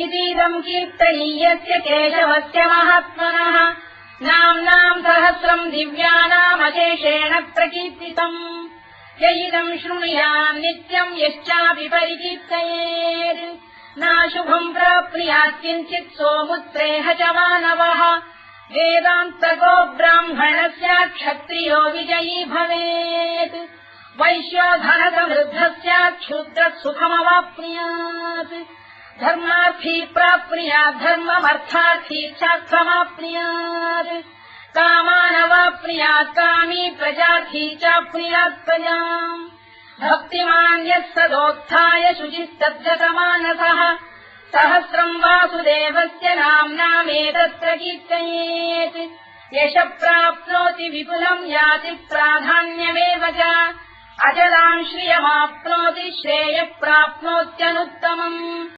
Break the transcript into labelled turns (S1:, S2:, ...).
S1: इतीदम् कीर्तनीयस्य केशवस्य महात्मनः नाम्नाम् सहस्रम् दिव्यानामशेषेण प्रकीर्तितम् य इदम् शृणुयाम् नित्यम् यश्चापि परिकीर्तयेत् नाशुभम् प्राप्नुयात् किञ्चित् सोमुत्रेह च मानवः वेदान्तको ब्राह्मणस्य क्षत्रियो विजयी भवेत् वैश्यो धनसमृद्धः स्यात् क्षुद्रः सुखमवाप्नुयात् धर्मार्थी प्राप्नुयात् धर्ममर्थार्थी चार्थमाप्नुयात् कामानवाप्नुयात् कामी प्रजार्थी चाप्नुयात् प्रजाम् भक्तिमान् यः सदोत्थाय शुचिस्तद्गतमानसः सहस्रम् वासुदेवस्य नाम्नामेतत्र कीर्तयेत् यशः प्राप्नोति विपुलम् याति प्राधान्यमेव च अजलाम् श्रियमाप्नोति श्रेयः प्राप्नोत्यनुत्तमम्